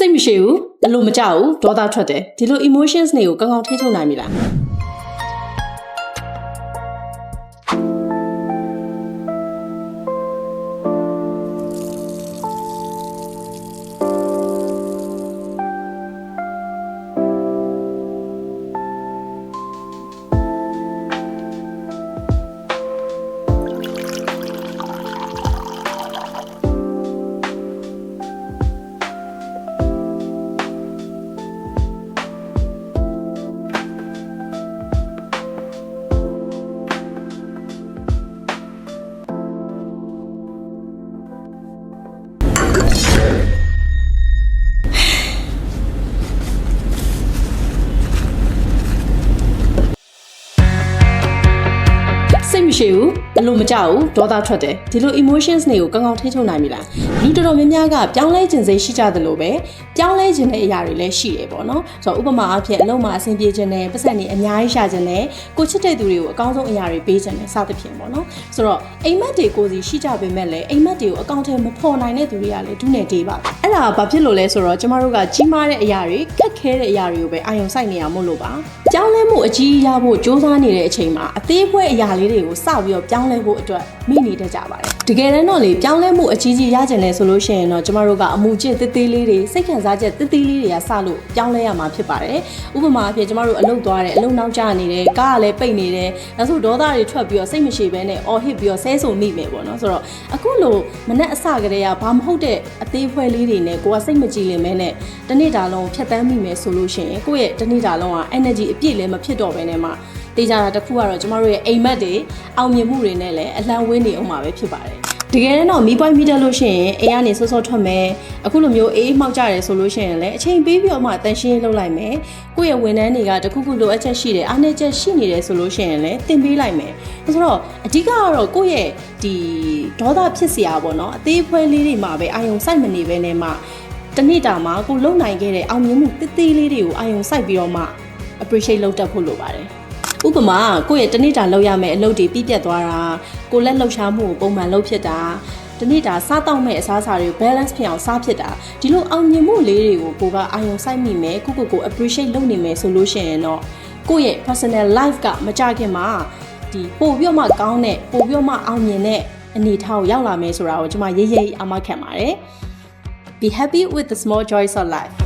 စိတ်မရှိဘူးအလိုမကြောက်ဘူးဒေါသထွက်တယ်ဒီလို emotions တွေကိုကောင်းကောင်းထိချုပ်နိုင်ပြီလားစိတ်မရှိဘူးအလိုမကြောက်ဘူးဒေါသထွက်တယ်ဒီလို emotions တွေကိုကောင်းကောင်းထိချုပ်နိုင်ပြီလားလူတော်တော်များများကပြောင်းလဲခြင်းစိတ်ရှိကြသလိုပဲပြောင်းလဲခြင်းတဲ့အရာတွေလည်းရှိတယ်ပေါ့နော်ဆိုတော့ဥပမာအဖြစ်အလုံးမှာအဆင်ပြေခြင်းနဲ့ပတ်စံတွေအများကြီးရှာခြင်းနဲ့ကိုချစ်တဲ့သူတွေကိုအကောင်းဆုံးအရာတွေပေးခြင်းနဲ့စသဖြင့်ပေါ့နော်ဆိုတော့အိမ်မက်တွေကိုစီရှိကြပေမဲ့လည်းအိမ်မက်တွေကိုအကောင့်ထဲမဖော်နိုင်တဲ့သူတွေကလည်းဒုနဲ့တေးပါအဲ့ဒါဘာဖြစ်လို့လဲဆိုတော့ကျမတို့ကကြီးမားတဲ့အရာတွေခက်ခဲတဲ့အရာတွေကိုပဲအာရုံစိုက်နေရမို့လို့ပါပြောင်းလဲမှုအကြီးရဖို့စ조사နေတဲ့အချိန်မှာအသေးဖွဲအရာလေးတွေကိုစပြီးတော့ပြောင်းလဲဖို့အတွက်မိနေတတ်ကြပါတယ်တကယ်တမ်းတော့လေပြောင်းလဲမှုအကြီးကြီးရကျင်လဲဆိုလို့ရှိရင်တော့ကျမတို့ကအမှုကျင့်သေးသေးလေးတွေစိတ်ခံစားချက်သေးသေးလေးတွေကစလို့ပြောင်းလဲရမှာဖြစ်ပါတယ်ဥပမာအဖြစ်ကျမတို့အလုပ်သွားတယ်အလုပ်နောက်ကျနေတယ်ကားကလည်းပိတ်နေတယ်ဒါဆိုဒေါသတွေထွက်ပြီးတော့စိတ်မရှိဘဲနဲ့အော်ဟစ်ပြီးတော့ဆဲဆိုမိမယ်ပေါ့နော်ဆိုတော့အခုလိုမနဲ့အစကတည်းကဘာမဟုတ်တဲ့အသေးဖွဲလေးတွေနဲ့ကိုကစိတ်မကြည်လင်မဲနဲ့တနေ့တာလုံးဖြတ်တန်းမိမယ်ဆိုလို့ရှိရင်ကိုယ့်ရဲ့တနေ့တာလုံးက energy အပြည့်လည်းမဖြစ်တော့ဘဲနဲ့မှတေးကြတာတစ်ခုကတော့ကျမတို့ရဲ့အိမ်မက်တွေအောင်မြင်မှုတွေနဲ့လည်းအလှမ်းဝင်းနေအောင်မှာပဲဖြစ်ပါတယ်တကယ်တော့မီးပွိုင်းမိတက်လို့ရှိရင်အိမ်ကနေစောစောထွက်မယ်အခုလိုမျိုးအေးမှောက်ကြတယ်ဆိုလို့ရှိရင်လည်းအချိန်ပေးပြီးတော့မှတန်ရှင်းလုပ်လိုက်မယ်ကိုယ့်ရဲ့ဝန်ထမ်းတွေကတခုခုလိုအပ်ချက်ရှိတယ်အားနည်းချက်ရှိနေတယ်ဆိုလို့ရှိရင်လည်းတင်ပေးလိုက်မယ်ဆိုတော့အဓိကကတော့ကိုယ့်ရဲ့ဒီဒေါသဖြစ်စရာပေါ့နော်အသေးဖွဲလေးတွေမှာပဲအာယုံစိုက်မနေဘဲနဲ့မှတနေ့တာမှာကိုလုံနိုင်ခဲ့တဲ့အောင်မြင်မှုတိတိလေးတွေကိုအာယုံစိုက်ပြီးတော့မှ appreciate လုပ်တတ်ဖို့လိုပါတယ်ဥပမာကိုယ့်ရဲ့တနေ့တာလုပ်ရမယ့်အလုပ်တွေပြည့်ပြတ်သွားတာကိုလက်လှုပ်ရှားမှုကိုပုံမှန်လုပ်ဖြစ်တာတနေ့တာစားတောက်မဲ့အစားအစာတွေကို balance ဖြစ်အောင်စားဖြစ်တာဒီလိုအောင်မြင်မှုလေးတွေကိုကိုကအာရုံစိုက်မိမယ်ကို appreciate လုပ်နေမယ်ဆိုလို့ရှိရင်တော့ကိုယ့်ရဲ့ personal life ကမကြခင်မှာဒီပို့ပြီးတော့မှကောင်းတဲ့ပို့ပြီးတော့မှအောင်မြင်တဲ့အနေထားကိုရောက်လာမယ်ဆိုတာကိုကျွန်မရေးရေးအာမခံပါတယ် Be happy with the small joys of life